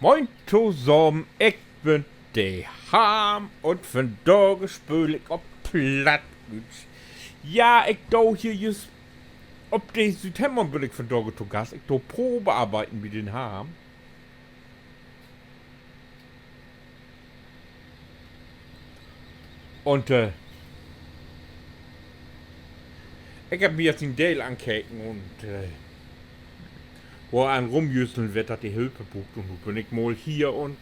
Moin zusammen, ich bin de Ham und von da spül ich ob Plattgütsch. Ja, ich do hier just ob de Südhemmer bin ich von da zu Gast. Ich do Probearbeiten mit den Ham. Und ich hab mir jetzt den Dale ankeken und wo an rumjüsseln wird, hat die Hilfe bucht und nun bin ich mal hier und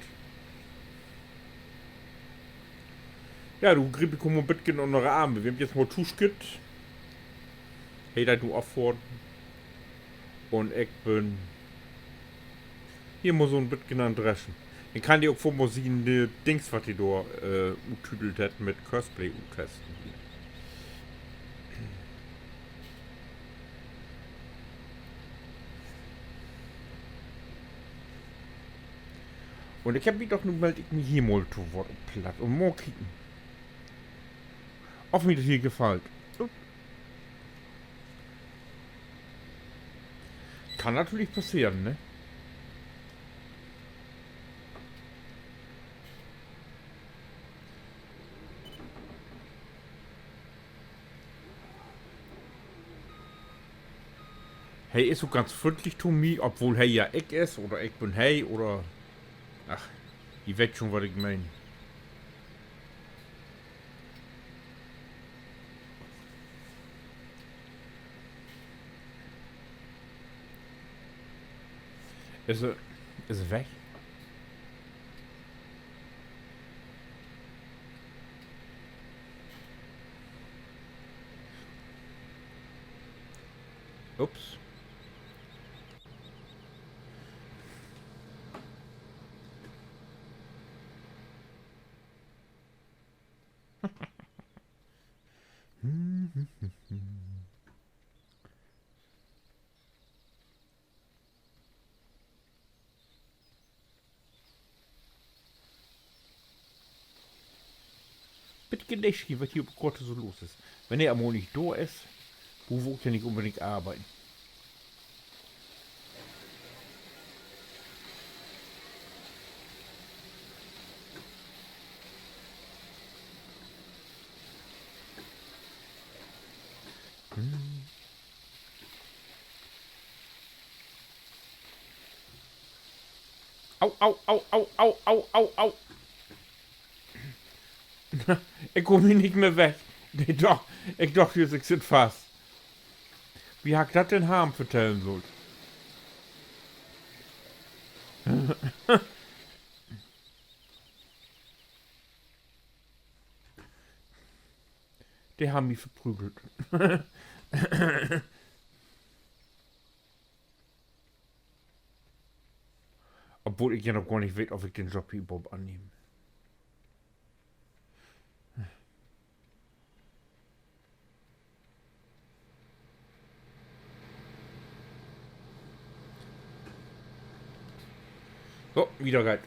ja, du grieb ich mal bitgen unter die Arme. Wir haben jetzt mal Tuschkit. Hey, da du auffahren. Und ich bin hier mal so ein bisschen an dreschen. Ich kann die auch vor mal sehen, die Dings, was die da utüdelt hat mit Cosplay testen. Und ich hab mich doch nun mal ich mich hier mal zu Wort platt und mal kicken. Ob mir das hier gefällt. Kann natürlich passieren, ne? Hey ist so ganz freundlich zu mir, obwohl hey ja ich ist oder ich bin hey oder. Ach, ihr wisst schon, was ich meine. Ist er weg? Ups. Bitte nicht, was hier gerade so los ist. Wenn er einmal nicht da ist, wo kann ich unbedingt arbeiten? Au, au, au, au, au, au, au, au. Ich komme hier nicht mehr weg. Nee, doch, ich dachte, ich sitze fast. Wie hat das denn Harm vertellen sollt? Die haben mich verprügelt. Obwohl ich ja noch gar nicht weiß, ob ich den Job hier überhaupt annehme. So, wieder geil.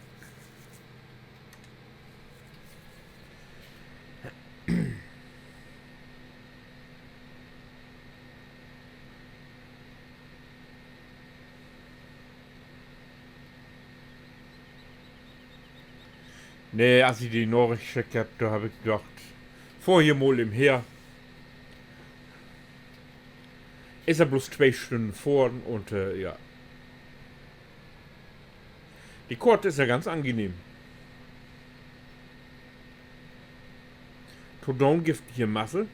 Nee, als ich die Nachricht geschickt hab, da habe ich gedacht, vorher mal im Her. Ist er bloß 2 Stunden vor und ja. Die Korte ist ja ganz angenehm. Todon giftige Masse.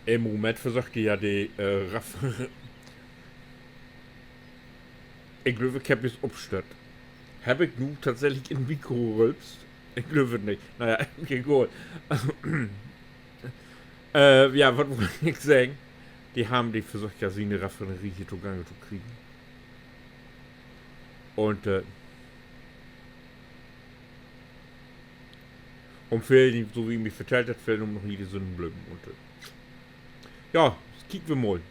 Im Moment versagt ja die Raffe. Ich glaube, ich habe es abstört. Habe ich nun tatsächlich in Mikro rülpst? Ich glaube nicht. Naja, okay, gut. Also, ja, was wollte ich sagen? Die haben die versucht, ja, sie eine Raffinerie hier zugange zu kriegen. Und, fehlen, so wie mich verteilt hat, fehlen noch nie die Sündenblöcken. Und, ja, das kicken wir mal.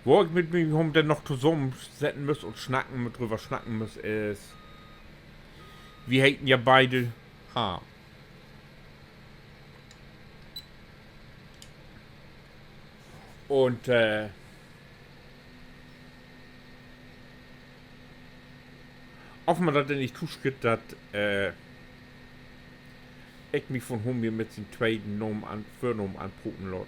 Wo ich mit mir hom denn noch zusammensetzen muss und drüber schnacken muss, ist, wir hätten ja beide Haar. Und, ob man das denn nicht tuschget, dass, ich mich von Hummi mit den zweiten Vornamen anproten lasse.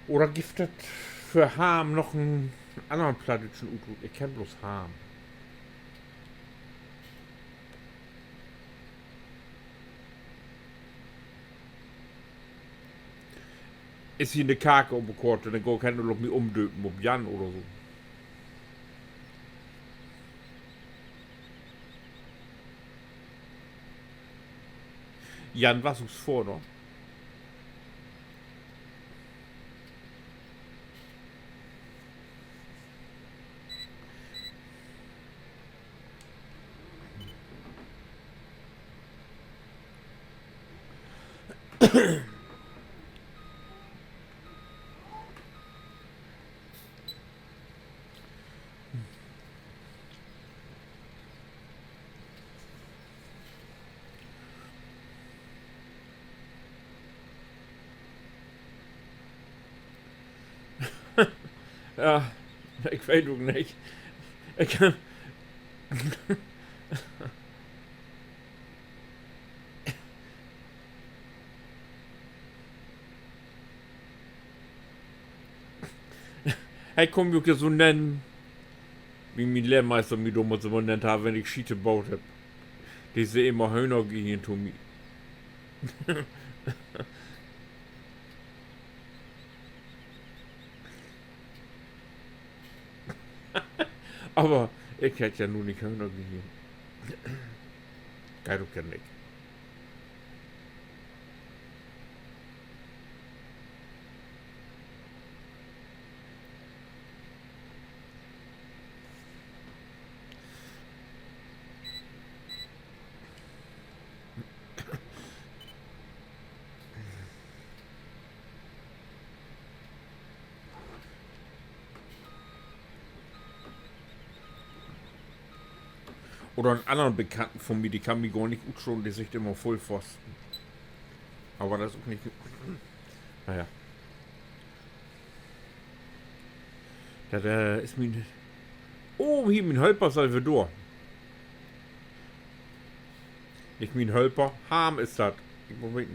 Oder gibt es für Ham noch einen anderen plattdeutschen Utut? Ich kenn bloß Ham. Ist hier eine Kake umgekocht und dann kann ich noch mich umdöpen, um Jan oder so. Jan, was ist vor, noch? Ja, ich weiß doch nicht. Ich, ich komme mich ja so nennen, wie mein Lehrmeister mich damals immer nennt hat, wenn ich Schiete gebaut hab. Die sehen immer Hühner gehen zu mir. Aber ich hätte ja nur nicht Hühner gehen. Geil, du kennst nicht. Oder einen anderen Bekannten von mir, die kann mich gar nicht gut schon, die sich immer voll pfosten. Aber das ist auch nicht. Naja. Ja, da ist mein. Oh, hier mein Hölper Salvador. Nicht mein Hölper, Ham ist das. Moment.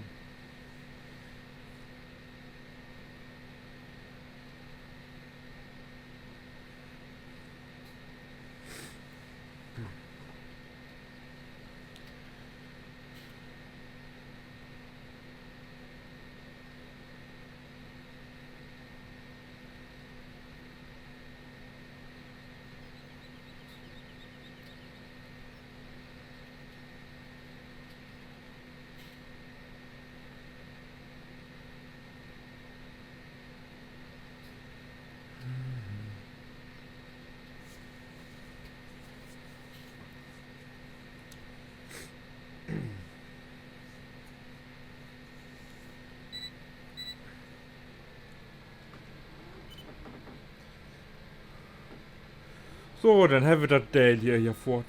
So, dann haben wir das Dale hier fort.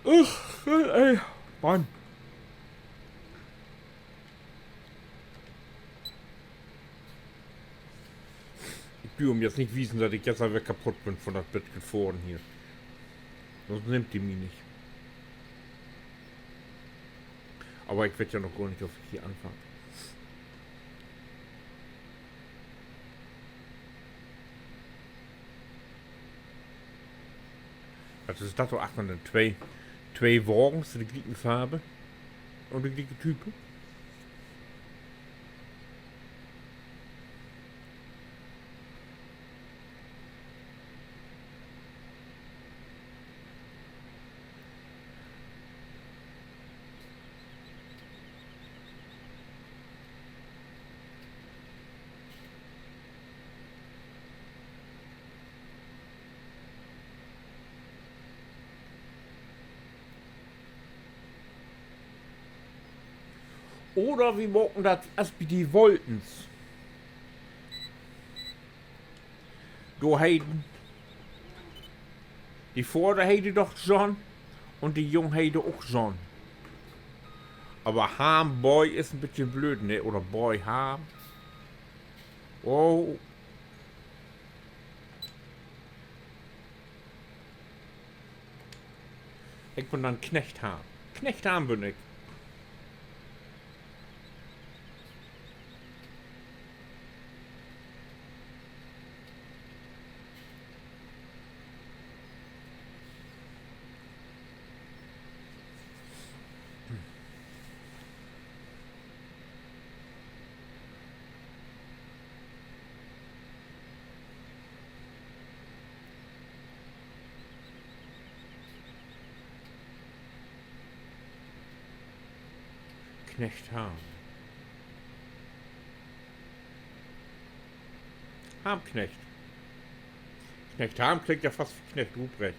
Ach, ey, Mann. Ich will ihm jetzt nicht wissen, dass ich jetzt einfach kaputt bin von das Bett gefahren hier. Sonst nimmt die mich nicht. Aber ich werde ja noch gar nicht auf hier anfangen. Also ist das so, ach man, zwei Wagens, die gleiche Farbe und die gleiche Type. Oder wir morgen das erst die wollten's. Du Heiden. Die Vorder heide doch John und die Jung heide auch John. Aber Ham Boy ist ein bisschen blöd, ne? Oder Boy Ham. Oh. Ich bin dann Knecht Ham. Knecht Ham bin ich. Knecht Ham. Hamknecht. Knecht Ham klingt ja fast wie Knecht Ruprecht.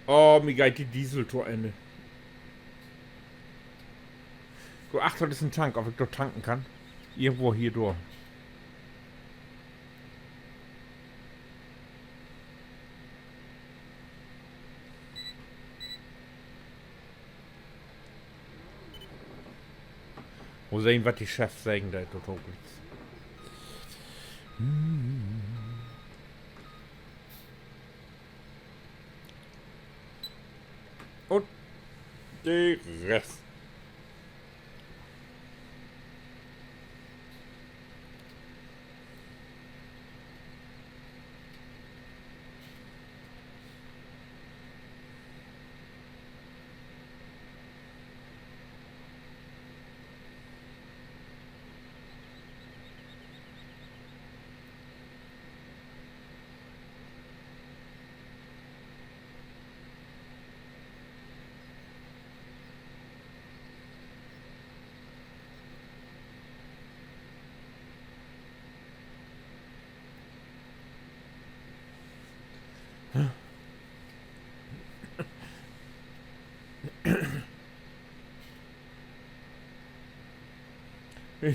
Oh, mir geht die Dieseltorende. Du, ach, das ist ein Tank, ob ich dort tanken kann. Irgendwo hier durch. Wo sehen, was die Chefs sagen, da dort oben. Und der Rest.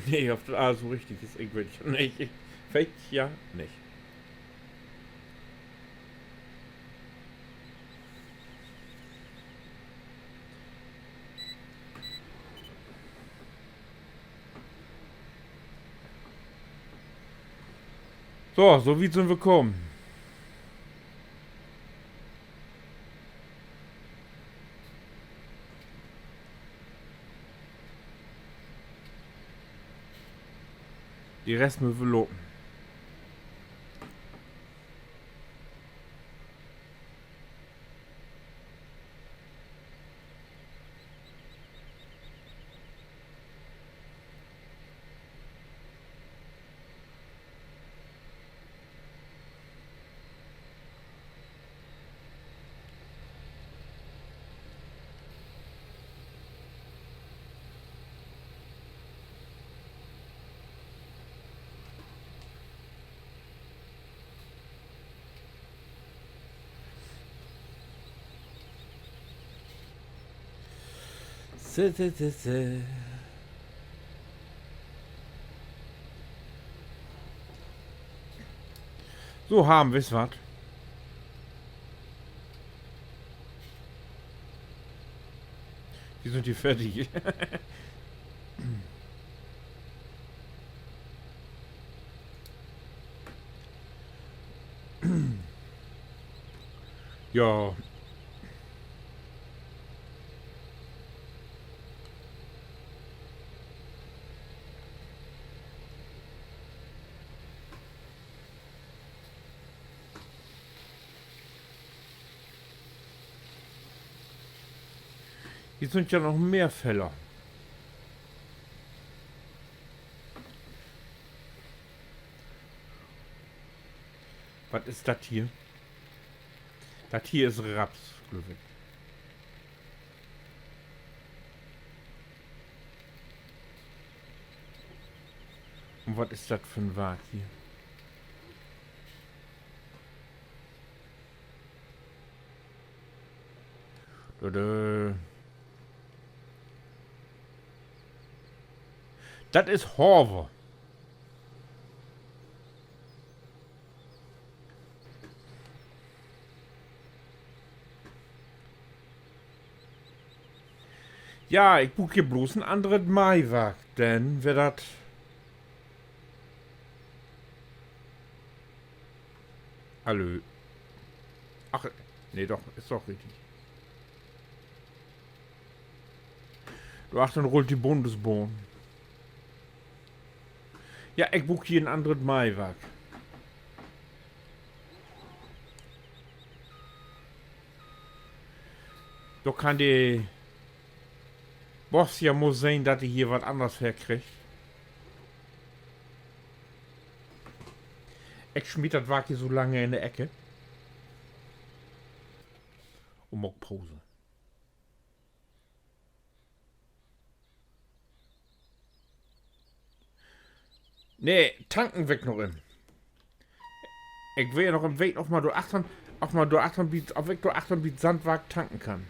Nee, auf das A so richtig ist irgendwie nicht. Fake ja nicht. So wie sind wir gekommen. Die Rest müssen wir loben. So haben wir es was. Wie sind die fertig? Ja. Hier sind ja noch mehr Fälle. Was ist das hier? Das hier ist Raps, glaube ich. Und was ist das für ein Wag hier? Das ist Horver. Ja, ich buch hier bloß ein anderes Maiwerk, denn wer das... Hallo. Ach, nee, doch, ist doch richtig. Du ach, dann rollt die Bundesbahn. Ja, ich buch hier ein anderes Maiwerk. Da kann die Boss ja muss sehen, dass die hier was anderes herkriegt. Ich schmied das Werk hier so lange in der Ecke. Und mach Pause. Nee, tanken weg noch in. Ich will ja noch im Weg auf mal durch 8 auf weg durch 8 Bit Sandwag tanken kann.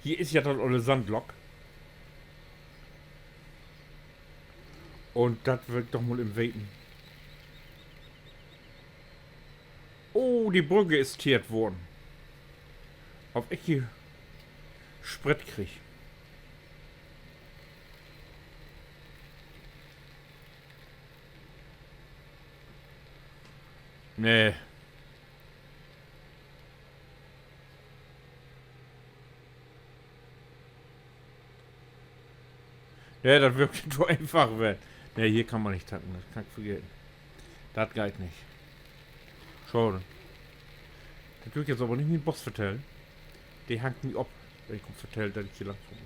Hier ist ja das olle Sandlok. Und das wirkt doch mal im Weten. Oh, die Brücke ist tiert worden. Ob ich hier Sprit krieg. Nee. Ja, das wirkt so einfach werden. Ne, hier kann man nicht tanken, das kann ich vergessen. Das geht nicht. Schade. Das will ich jetzt aber nicht mit dem Boss vertellen. Der hängt mich ab, wenn ich ihm vertelle, dass ich hier lang muss.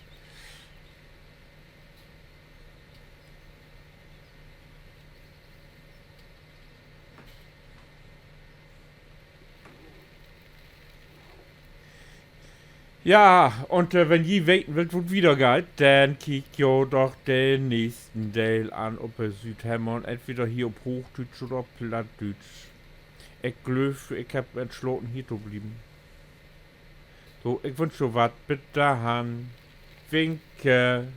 Ja, und wenn je weten will, wo wieder geht, dann kick jo doch den nächsten Teil an, ob er Südhämmer entweder hier auf Hochdeutsch oder Plattdeutsch. Ich glaube, ich hab entschlossen, hier zu bleiben. So, ich wünsche dir was. Bis dahin. Winke.